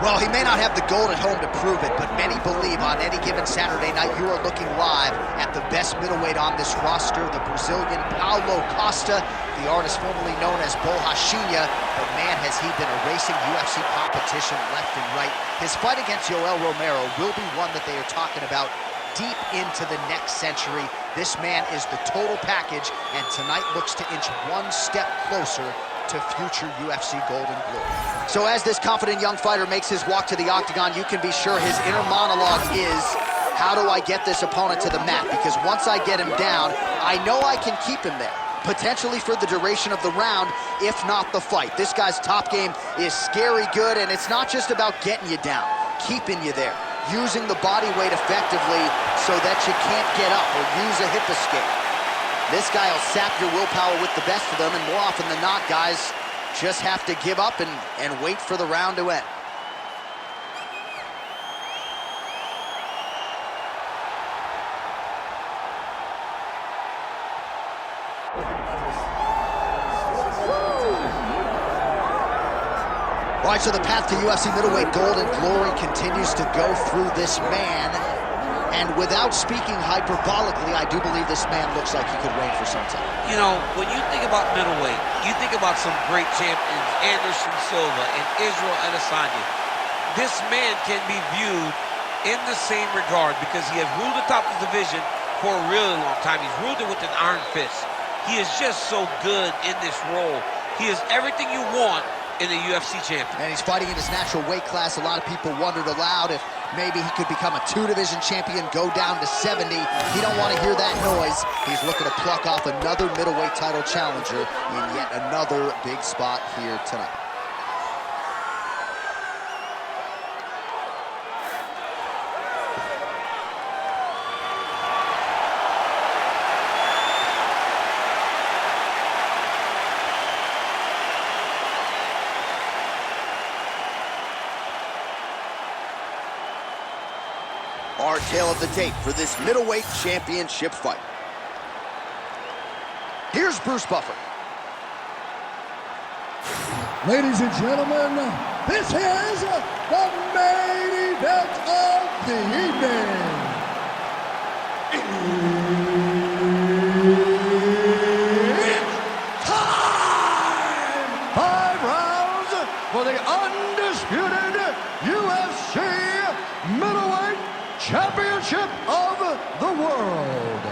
Well, he may not have the gold at home to prove it, but many believe on any given Saturday night you are looking live at the best middleweight on this roster, the Brazilian Paulo Costa, the artist formerly known as Borrachinha, but man, has he been erasing UFC competition left and right. His fight against Yoel Romero will be one that they are talking about deep into the next century. This man is the total package, and tonight looks to inch one step closer to future UFC gold and glory. So as this confident young fighter makes his walk to the octagon, you can be sure his inner monologue is, how do I get this opponent to the mat? Because once I get him down, I know I can keep him there, potentially for the duration of the round, if not the fight. This guy's top game is scary good, and it's not just about getting you down, keeping you there, using the body weight effectively so that you can't get up or use a hip escape. This guy will sap your willpower with the best of them, and more often than not, guys just have to give up and wait for the round to end. All right, so the path to UFC middleweight gold and glory continues to go through this man. And without speaking hyperbolically, I do believe this man looks like he could reign for some time. You know, when you think about middleweight, you think about some great champions, Anderson Silva and Israel Adesanya. This man can be viewed in the same regard because he has ruled the top of the division for a really long time. He's ruled it with an iron fist. He is just so good in this role. He is everything you want in a UFC champion. And he's fighting in his natural weight class. A lot of people wondered aloud if maybe he could become a two-division champion, go down to 70. He don't want to hear that noise. He's looking to pluck off another middleweight title challenger in yet another big spot here tonight. Our tale of the tape for this middleweight championship fight. Here's Bruce Buffer. Ladies and gentlemen, this is the main event of the evening. It's time! 5 rounds for the undisputed UFC middleweight championship of the world.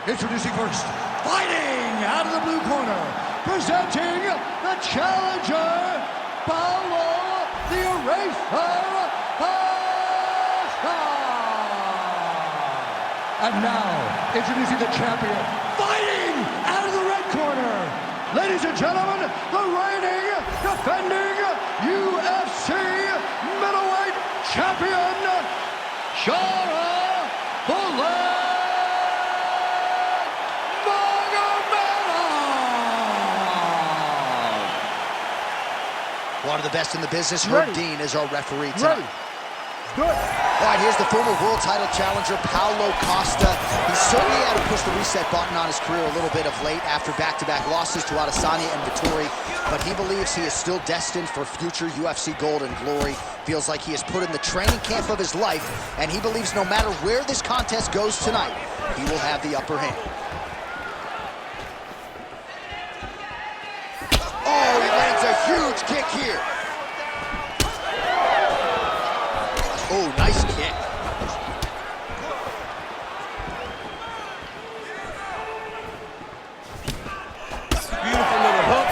Introducing first, fighting out of the blue corner, presenting the challenger, Paulo the Eraser Costa. And now, introducing the champion, fighting out of the red corner, ladies and gentlemen, the reigning, defending UFC middleweight champion, Sharaputdin Magomedov. One of the best in the business, Herb Dean, is our referee tonight. Good. All right, here's the former world title challenger, Paulo Costa. He certainly had to push the reset button on his career a little bit of late after back-to-back losses to Adesanya and Vettori, but he believes he is still destined for future UFC gold and glory. Feels like he has put in the training camp of his life, and he believes no matter where this contest goes tonight, he will have the upper hand. Oh, he lands a huge kick here. Oh, nice kick. Beautiful little hook.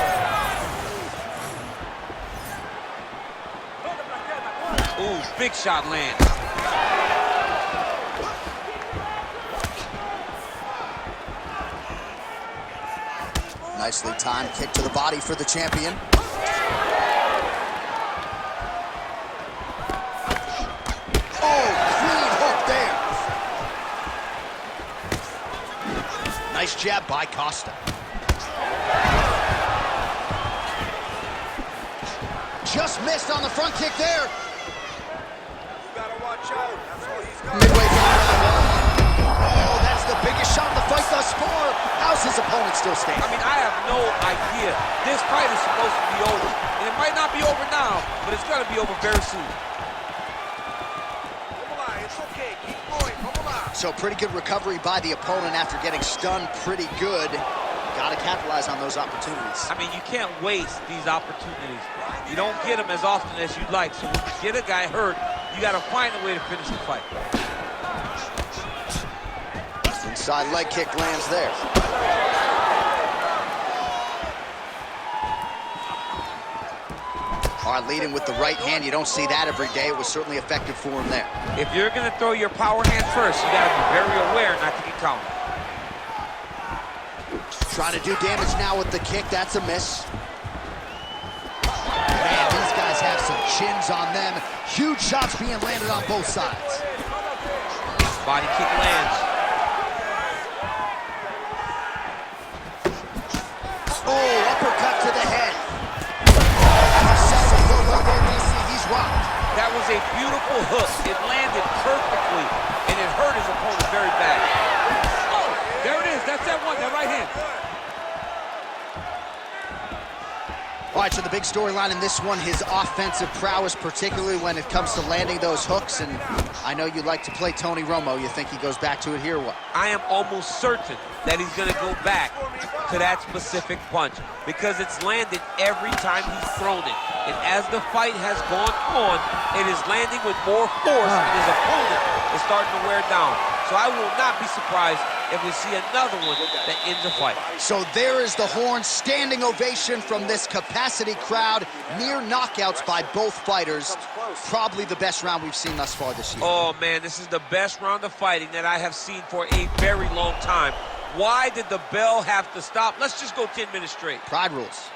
Ooh, big shot lands. Nicely timed kick to the body for the champion. Nice jab by Costa. Just missed on the front kick there. You gotta watch out. That's what he's got. Midway through round 1. Oh, that's the biggest shot of the fight thus far. How's his opponent still standing. I mean, I have no idea. This fight is supposed to be over. And it might not be over now, but it's going to be over very soon. It's okay. Keep going. So pretty good recovery by the opponent after getting stunned pretty good. Got to capitalize on those opportunities. I mean, you can't waste these opportunities. You don't get them as often as you'd like. So when you get a guy hurt, you got to find a way to finish the fight. Inside leg kick lands there. All right, leading with the right hand. You don't see that every day. It was certainly effective for him there. If you're going to throw your power hand first, you got to be very aware not to get countered. Trying to do damage now with the kick. That's a miss. Man, these guys have some chins on them. Huge shots being landed on both sides. Body kick lands. Oh, uppercut to the head. He's rocked. That was a beautiful hook. It landed perfectly, and it hurt his opponent very bad. Oh, there it is. That's that one, that right hand. All right, so the big storyline in this one, his offensive prowess, particularly when it comes to landing those hooks. And I know you like to play Tony Romo. You think he goes back to it here or what? I am almost certain that he's going to go back to that specific punch because it's landed every time he's thrown it. And as the fight has gone on, it is landing with more force, and his opponent is starting to wear down. So I will not be surprised if we see another one that ends the fight. So there is the horn, standing ovation from this capacity crowd. Near knockouts by both fighters. Probably the best round we've seen thus far this year. Oh, man, this is the best round of fighting that I have seen for a very long time. Why did the bell have to stop? Let's just go 10 minutes straight. Pride rules.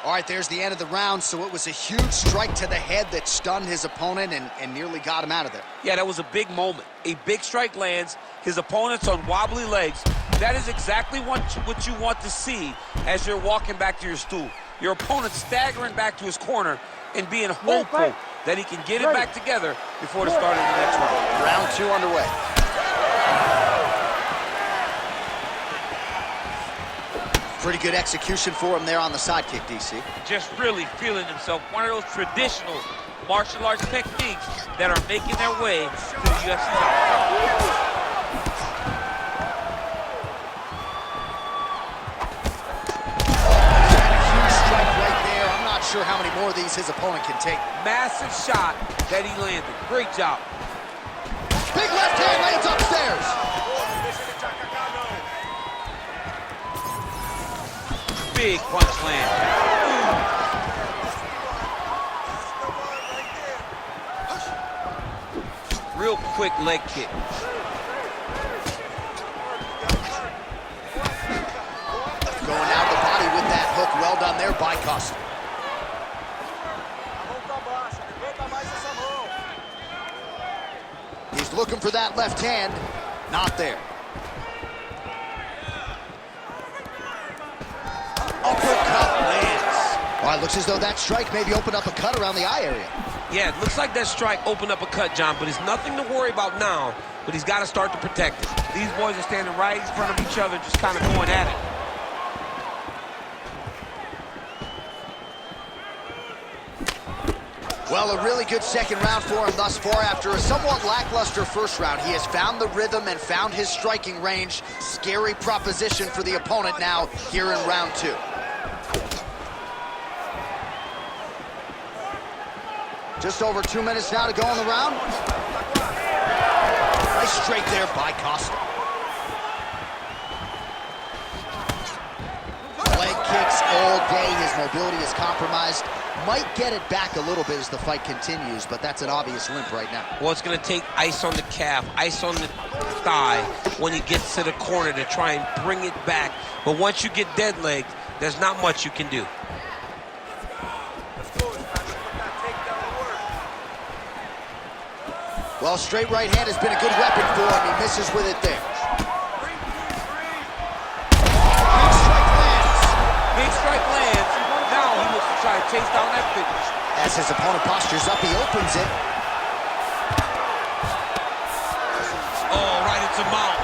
All right, there's the end of the round. So it was a huge strike to the head that stunned his opponent and nearly got him out of there. Yeah, that was a big moment. A big strike lands. His opponent's on wobbly legs. That is exactly what you want to see as you're walking back to your stool. Your opponent staggering back to his corner and being hopeful that he can get it back together before the start of the next round. Round 2 underway. Pretty good execution for him there on the sidekick, DC. Just really feeling himself. One of those traditional martial arts techniques that are making their way to the UFC top. Sure how many more of these his opponent can take. Massive shot that he landed. Great job. Big left hand lands upstairs. Big punch land. Ooh. Real quick leg kick. Going out the body with that hook. Well done there by Costa. He's looking for that left hand. Not there. Uppercut lands. All right, looks as though that strike maybe opened up a cut around the eye area. Yeah, it looks like that strike opened up a cut, John, but it's nothing to worry about now, but he's got to start to protect it. These boys are standing right in front of each other, just kind of going at it. Well, a really good second round for him thus far. After a somewhat lackluster first round, he has found the rhythm and found his striking range. Scary proposition for the opponent now here in round 2. Just over 2 minutes now to go in the round. Nice straight there by Costa. Leg kicks all day. His mobility is compromised. Might get it back a little bit as the fight continues, but that's an obvious limp right now. Well, it's going to take ice on the calf, ice on the thigh when he gets to the corner to try and bring it back. But once you get dead legged, there's not much you can do. Well, straight right hand has been a good weapon for him. He misses with it there. Big strike lands. Big strike lands. Now he looks to try to chase down that finish. As his opponent postures up, he opens it. Oh, right into mount.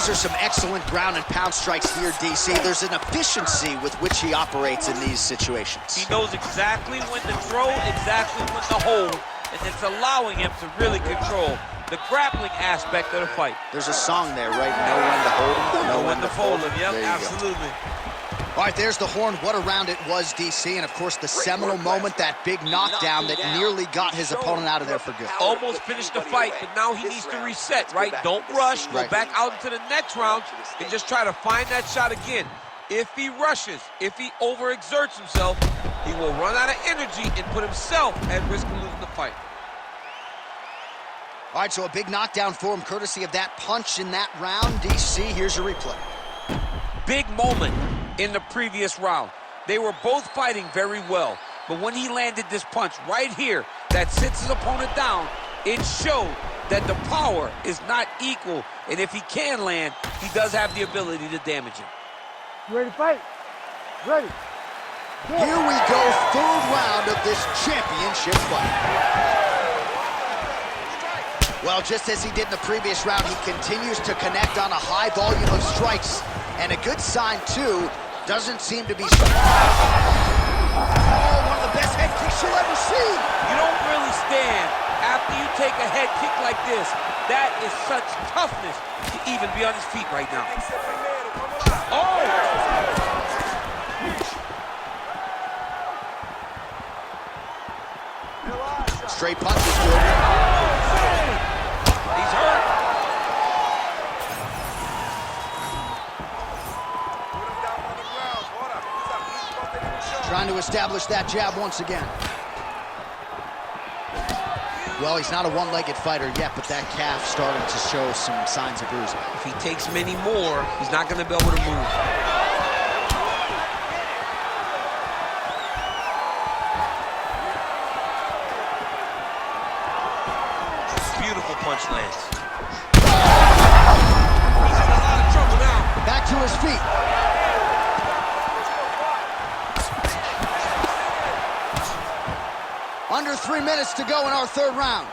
These are some excellent ground and pound strikes here, DC. There's an efficiency with which he operates in these situations. He knows exactly when to throw, exactly when to hold, and it's allowing him to really control the grappling aspect of the fight. There's a song there, right? Know when to hold him, know when to fold him. Yep, absolutely. All right, there's the horn. What a round it was, DC. And, of course, the seminal moment, that big knockdown that nearly got his opponent out of there for good. Almost finished the fight, but now he needs to reset, right? Don't rush. Go back out into the next round and just try to find that shot again. If he rushes, if he overexerts himself, he will run out of energy and put himself at risk of losing the fight. All right, so a big knockdown for him, courtesy of that punch in that round. DC, here's your replay. Big moment in the previous round. They were both fighting very well, but when he landed this punch right here that sits his opponent down, it showed that the power is not equal, and if he can land, he does have the ability to damage him. You ready to fight? Ready. Go. Here we go, third round of this championship fight. Well, just as he did in the previous round, he continues to connect on a high volume of strikes. And a good sign, too, doesn't seem to be... Oh, one of the best head kicks you'll ever see. You don't really stand after you take a head kick like this. That is such toughness to even be on his feet right now. Oh! Straight punches, good. He's hurt. Trying to establish that jab once again. Well, he's not a one-legged fighter yet, but that calf starting to show some signs of bruising. If he takes many more, he's not going to be able to move. Beautiful punch lands. He's in a lot of trouble now. Back to his feet. Under 3 minutes to go in our third round.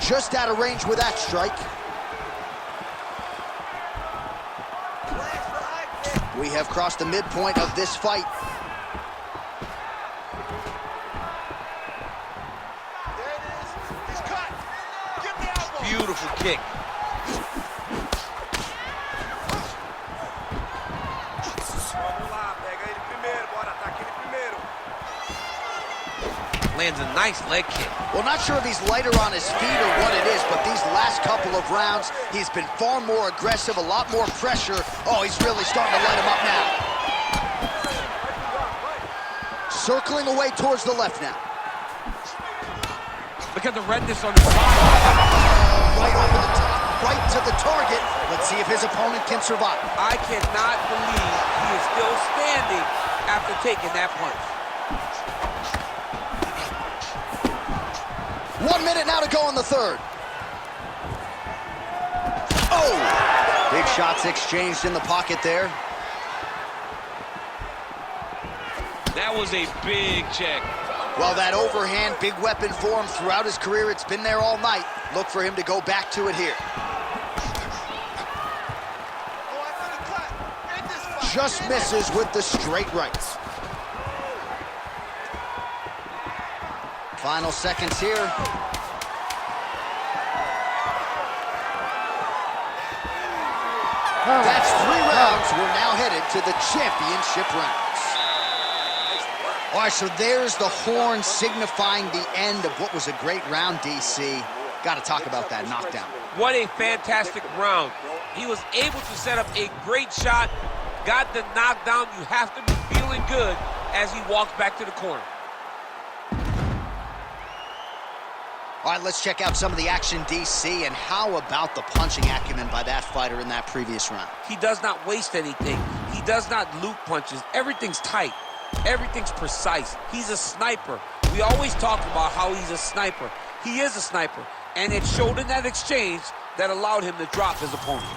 Just out of range with that strike. We have crossed the midpoint of this fight. Beautiful kick. Lands a nice leg kick. Well, not sure if he's lighter on his feet or what it is, but these last couple of rounds, he's been far more aggressive, a lot more pressure. Oh, he's really starting to light him up now. Circling away towards the left now. Look at the redness on his body. Right over the top, right to the target. Let's see if his opponent can survive. I cannot believe he is still standing after taking that punch. 1 minute now to go in the third. Oh! Big shots exchanged in the pocket there. That was a big check. Well, that overhand, big weapon for him throughout his career. It's been there all night. Look for him to go back to it here. Just misses with the straight rights. Final seconds here. That's 3 rounds. We're now headed to the championship rounds. All right, so there's the horn signifying the end of what was a great round, DC. Got to talk about that knockdown. What a fantastic round. He was able to set up a great shot, got the knockdown. You have to be feeling good as he walks back to the corner. All right, let's check out some of the action, DC, and how about the punching acumen by that fighter in that previous round? He does not waste anything. He does not loop punches. Everything's tight. Everything's precise. He's a sniper. We always talk about how he's a sniper. He is a sniper, and it showed in that exchange that allowed him to drop his opponent.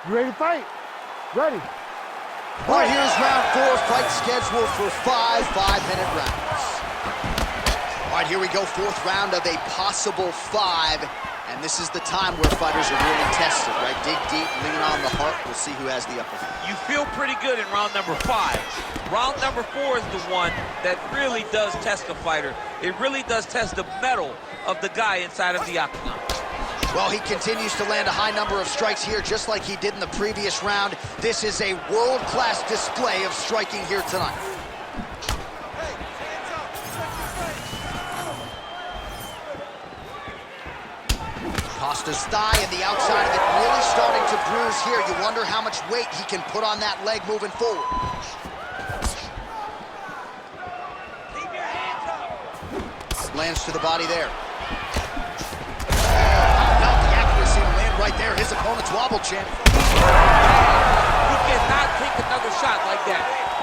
You ready to fight? Ready. All right, here's round 4, fight scheduled for 5 5-minute rounds. All right, here we go, fourth round of a possible 5. And this is the time where fighters are really tested, right? Dig deep, lean on the heart. We'll see who has the upper hand. You feel pretty good in round number 5. Round number 4 is the one that really does test the fighter. It really does test the mettle of the guy inside of the octagon. Well, he continues to land a high number of strikes here, just like he did in the previous round. This is a world-class display of striking here tonight. Costa's thigh and the outside of it really starting to bruise here. You wonder how much weight he can put on that leg moving forward. Keep your hands up. Lands to the body there. How about the accuracy to land right there? His opponent's wobble champ. He cannot take another shot like that.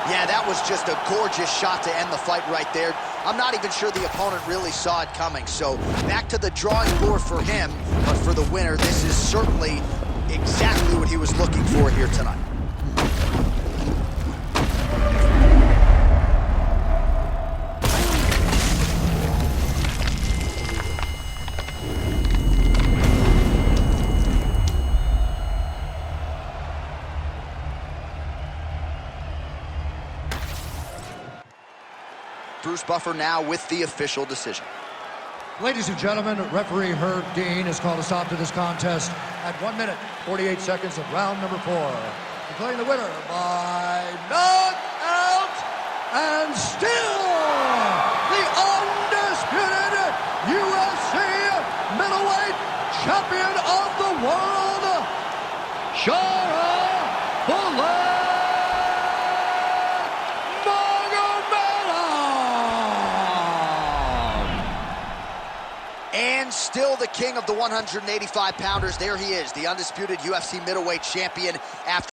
Yeah, that was just a gorgeous shot to end the fight right there. I'm not even sure the opponent really saw it coming. So back to the drawing board for him, but for the winner, this is certainly exactly what he was looking for here tonight. Bruce Buffer now with the official decision. Ladies and gentlemen, referee Herb Dean has called a stop to this contest at 1 minute, 48 seconds of round number 4. Declaring the winner by knockout and still the undisputed UFC middleweight champion of the world, Sharaputdin And still the king of the 185-pounders. There he is, the undisputed UFC middleweight champion after